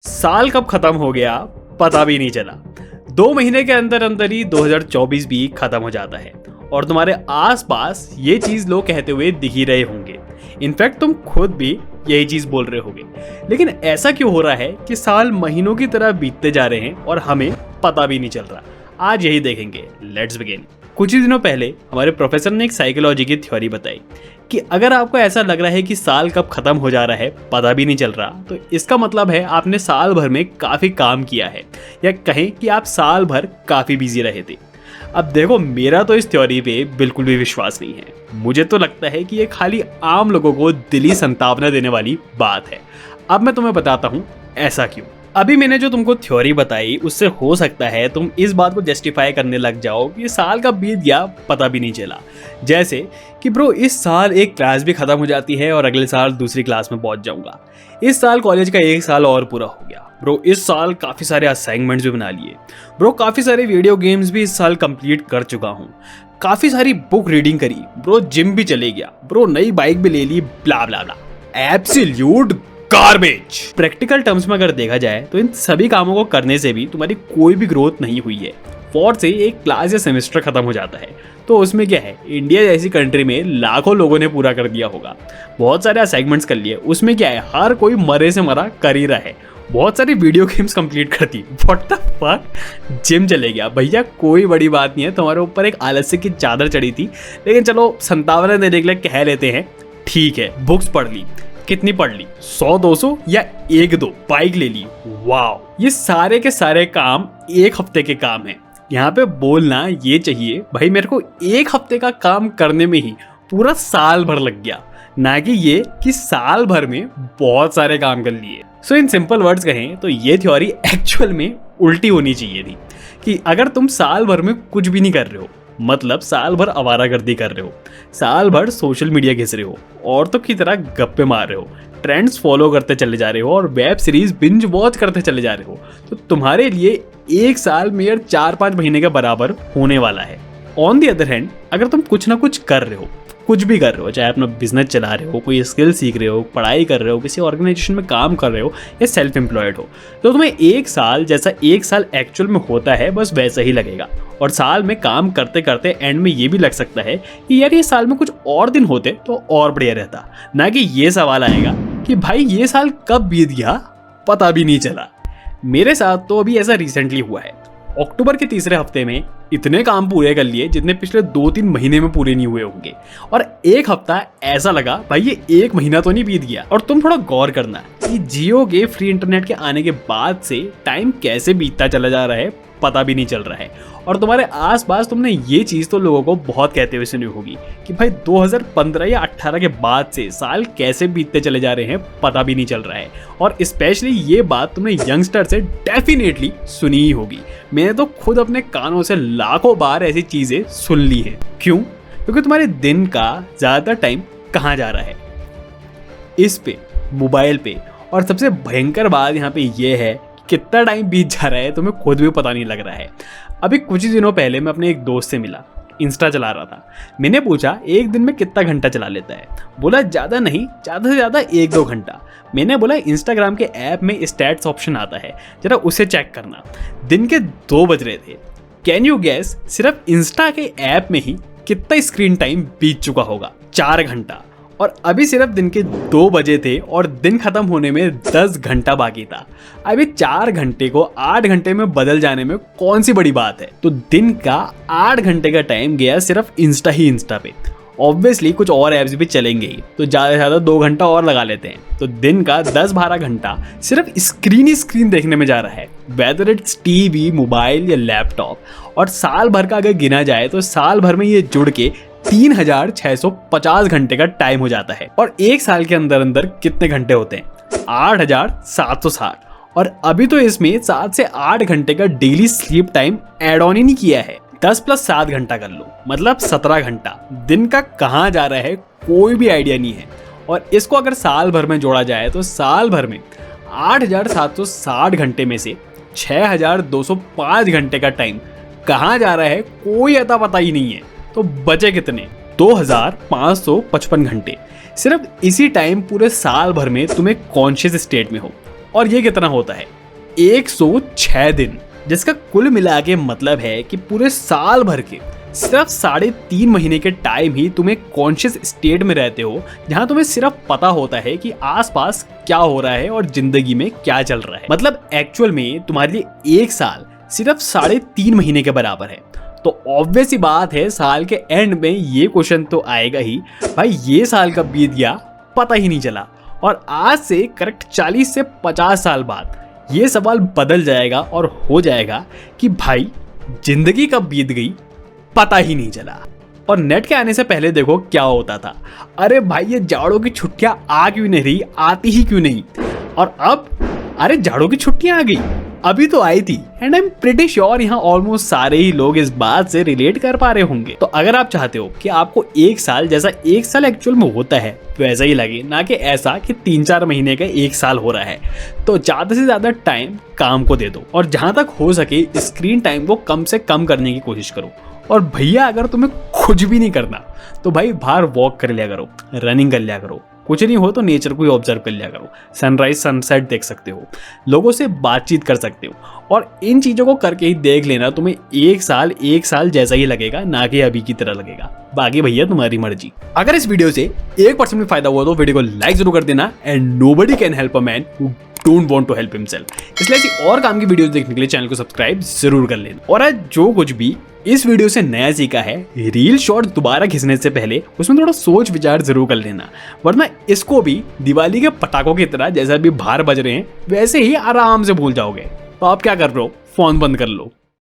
साल कब खत्म हो गया पता भी नहीं चला। 2 महीने के अंदर अंदर ही 2024 भी खत्म हो जाता है और तुम्हारे आसपास ये चीज लोग कहते हुए दिख ही रहे होंगे। इनफैक्ट तुम खुद भी यही चीज बोल रहे होगे। लेकिन ऐसा क्यों हो रहा है कि साल महीनों की तरह बीतते जा रहे हैं और हमें पता भी नहीं चल रहा? आज यही देखेंगे। Let's begin. कुछ ही दिनों पहले हमारे प्रोफेसर ने एक साइकोलॉजी की थ्योरी बताई कि अगर आपको ऐसा लग रहा है कि साल कब खत्म हो जा रहा है पता भी नहीं चल रहा, तो इसका मतलब है आपने साल भर में काफी काम किया है, या कहें कि आप साल भर काफी बिजी रहे थे। अब देखो, मेरा तो इस थ्योरी पे बिल्कुल भी विश्वास नहीं है। मुझे तो लगता है कि ये खाली आम लोगों को दिली संतावना देने वाली बात है। अब मैं तुम्हें बताता हूँ ऐसा क्यों। अभी मैंने जो तुमको थ्योरी बताई उससे हो सकता है तुम इस बात को जस्टिफाई करने लग जाओ कि साल कब बीत गया पता भी नहीं चला। जैसे कि ब्रो, इस साल एक क्लास भी खत्म हो जाती है और अगले साल दूसरी क्लास में पहुंच जाऊंगा। इस साल कॉलेज का 1 साल और पूरा हो गया। ब्रो, इस साल काफ़ी सारे असाइनमेंट्स भी बना लिए। ब्रो, काफ़ी सारे वीडियो गेम्स भी इस साल कंप्लीट कर चुका हूँ। काफ़ी सारी बुक रीडिंग करी। ब्रो, जिम भी चले गया। ब्रो, नई बाइक भी ले ली। Blah blah blah. Absolute garbage. Practical terms में अगर देखा जाए तो इन सभी कामों को करने से भी तुम्हारी कोई भी ग्रोथ नहीं हुई है। फोर्थ से एक क्लास या सेमेस्टर खत्म हो जाता है तो उसमें क्या है, इंडिया जैसी कंट्री में लाखों लोगों ने पूरा कर दिया होगा। बहुत सारे असाइनमेंट्स कर लिए, उसमें क्या है, हर कोई मरे से मरा कर ही रहा है। बहुत सारी वीडियो गेम्स कंप्लीट कर दी। What the fuck. जिम चले गया। भैया कोई बड़ी बात नहीं है, तुम्हारे ऊपर एक आलस्य की चादर चढ़ी थी, लेकिन चलो संतावना देने के लिए कह लेते हैं। ठीक है, बुक्स पढ़ ली। कितनी पढ़ ली? 100-200 या 1-2? बाइक ले ली। वाओ, ये सारे के सारे काम 1 हफ्ते के काम हैं। यहाँ पे बोलना ये चाहिए, भाई मेरे को 1 हफ्ते का काम करने में ही पूरा साल भर लग गया, ना कि ये कि साल भर में बहुत सारे काम कर लिए। सो इन सिंपल वर्ड्स कहें तो ये थ्योरी एक्चुअल में उल्टी होनी चाहिए थी कि अगर तुम साल भर में कुछ भी नहीं कर रहे हो, मतलब साल भर आवारागर्दी कर रहे हो, साल भर सोशल मीडिया घिस रहे हो, औरतों की तरह गप्पे मार रहे हो, ट्रेंड्स फॉलो करते चले जा रहे हो और वेब सीरीज बिंज वॉच करते चले जा रहे हो, तो तुम्हारे लिए 1 साल में 4-5 महीने के बराबर होने वाला है। ऑन दी अदर हैंड, अगर तुम कुछ ना कुछ कर रहे हो, कुछ भी कर रहे हो, चाहे अपना बिजनेस चला रहे हो, कोई स्किल सीख रहे हो, पढ़ाई कर रहे हो, किसी ऑर्गेनाइजेशन में काम कर रहे हो या सेल्फ एम्प्लॉयड हो, तो तुम्हें 1 साल जैसा 1 साल एक्चुअल में होता है बस वैसा ही लगेगा। और साल में काम करते करते एंड में ये भी लग सकता है कि यार ये साल में कुछ और दिन होते तो और बढ़िया रहता, ना कि ये सवाल आएगा कि भाई ये साल कब बीत गया पता भी नहीं चला। मेरे साथ तो अभी ऐसा रिसेंटली हुआ है। अक्टूबर के तीसरे हफ्ते में इतने काम पूरे कर लिए जितने पिछले 2-3 महीने में पूरे नहीं हुए होंगे, और 1 हफ्ता ऐसा लगा भाई ये 1 महीना तो नहीं बीत गया। और तुम थोड़ा गौर करना कि जियो के फ्री इंटरनेट के आने के बाद से टाइम कैसे बीतता चला जा रहा है पता भी नहीं चल रहा है। और तुम्हारे आसपास तुमने ये चीज तो लोगों को बहुत कहते हुए सुनी होगी कि भाई 2015 या 18 के बाद से साल कैसे बीतते चले जा रहे हैं पता भी नहीं चल रहा है। और स्पेशली ये बात तुमने यंगस्टर से डेफिनेटली सुनी ही होगी। मैंने तो खुद अपने कानों से लाखों बार ऐसी चीजें सुन ली हैं। क्यों? क्योंकि तुम्हारे दिन का ज्यादातर टाइम कहाँ जा रहा है? इस पे, मोबाइल पे। और सबसे भयंकर बात यहाँ पे ये है कितना टाइम बीत जा रहा है तुम्हें खुद भी पता नहीं लग रहा है। अभी कुछ ही दिनों पहले मैं अपने एक दोस्त से मिला, इंस्टा चला रहा था। मैंने पूछा एक दिन में कितना घंटा चला लेता है? बोला ज़्यादा नहीं, ज़्यादा से ज़्यादा 1-2 घंटा। मैंने बोला इंस्टाग्राम के ऐप में स्टैट्स ऑप्शन आता है, जरा उसे चेक करना। दिन के 2 बज रहे थे। कैन यू गैस सिर्फ इंस्टा के ऐप में ही कितना स्क्रीन टाइम बीत चुका होगा? 4 घंटा। और अभी सिर्फ दिन के 2 बजे थे और दिन खत्म होने में 10 घंटा बाकी था। अभी 4 घंटे को 8 घंटे में बदल जाने में कौन सी बड़ी बात है? तो दिन का 8 घंटे का टाइम गया सिर्फ इंस्टा पे। ऑब्वियसली कुछ और ऐप्स भी चलेंगे ही, तो ज़्यादा से ज़्यादा 2 घंटा और लगा लेते हैं, तो दिन का 10-12 घंटा सिर्फ स्क्रीन ही स्क्रीन देखने में जा रहा है, वेदर इट्स टीवी, मोबाइल या लैपटॉप। और साल भर का अगर गिना जाए तो साल भर में ये जुड़ के 3650 घंटे का टाइम हो जाता है। और 1 साल के अंदर अंदर कितने घंटे होते हैं? 8760। और अभी तो इसमें 7 से 8 घंटे का daily sleep time add on ही नहीं किया है। 10 + 7 घंटा कर लो, मतलब 17 घंटा दिन का कहाँ जा रहा है कोई भी आइडिया नहीं है। और इसको अगर साल भर में जोड़ा जाए तो साल भर में 8760 घंटे में से 6205 घंटे का टाइम कहाँ जा रहा है कोई अता पता ही नहीं है। तो बचे कितने? 2555 घंटे। सिर्फ इसी टाइम पूरे साल भर में तुम एक कॉन्शियस स्टेट में हो, और ये कितना होता है 106 दिन, जिसका कुल मिला के मतलब है कि पूरे साल भर के सिर्फ 3.5 महीने के टाइम ही तुम एक कॉन्शियस स्टेट में रहते हो, जहां तुम्हें सिर्फ पता होता है कि आसपास क्या हो रहा है और जिंदगी में क्या चल रहा है। मतलब एक्चुअल में तुम्हारे लिए एक साल सिर्फ 3.5 महीने के बराबर है। तो ऑब्वियस ही बात है, साल के एंड में ये क्वेश्चन तो आएगा ही, भाई ये साल कब बीत गया पता ही नहीं चला। और आज से करेक्ट 40 से 50 साल बाद ये सवाल बदल जाएगा और हो जाएगा कि भाई जिंदगी कब बीत गई पता ही नहीं चला। और नेट के आने से पहले देखो क्या होता था, अरे भाई ये जाड़ों की छुट्टियां आ क्यों नहीं रही, आती ही क्यों नहीं। और अब अरे जाड़ों की छुट्टियां आ गई, अभी तो आई थी। And I am pretty sure यहाँ ऑलमोस्ट सारे ही लोग इस बात से रिलेट कर पा रहे होंगे। तो अगर आप चाहते हो कि आपको एक साल जैसा एक साल एक्चुअल में होता है वैसा ही लगे, ना कि ऐसा कि 3-4 महीने का एक साल हो रहा है, तो ज्यादा से ज्यादा टाइम काम को दे दो और जहां तक हो सके स्क्रीन टाइम को कम से कम करने की कोशिश करो। और भैया अगर तुम्हें कुछ भी नहीं करना तो भाई बाहर वॉक कर लिया करो, रनिंग कर लिया करो, कुछ नहीं हो तो नेचर को ही ऑब्जर्व कर लिया करो, सनराइज सनसेट देख सकते हो, लोगों से बातचीत कर सकते हो। और इन चीज़ों को करके ही देख लेना, तुम्हें एक साल जैसा ही लगेगा, ना कि अभी की तरह लगेगा। बाकी भैया तुम्हारी मर्जी। अगर इस वीडियो से 1% भी फायदा हुआ तो वीडियो को लाइक जरूर कर देना। And nobody can help a man who don't want to help himself. इसलिए ऐसी और काम की वीडियोस देखने के लिए चैनल को सब्सक्राइब जरूर कर लेना। और आज जो कुछ भी इस वीडियो से नया सीखा है, रील शॉट दोबारा खींचने से पहले उसमें थोड़ा सोच विचार जरूर कर लेना, वरना इसको भी दिवाली के पटाखों की तरह जैसा भी बाहर बज रहे हैं वैसे ही आराम से भूल जाओगे। तो आप क्या कर रहे हो, फोन बंद कर लो।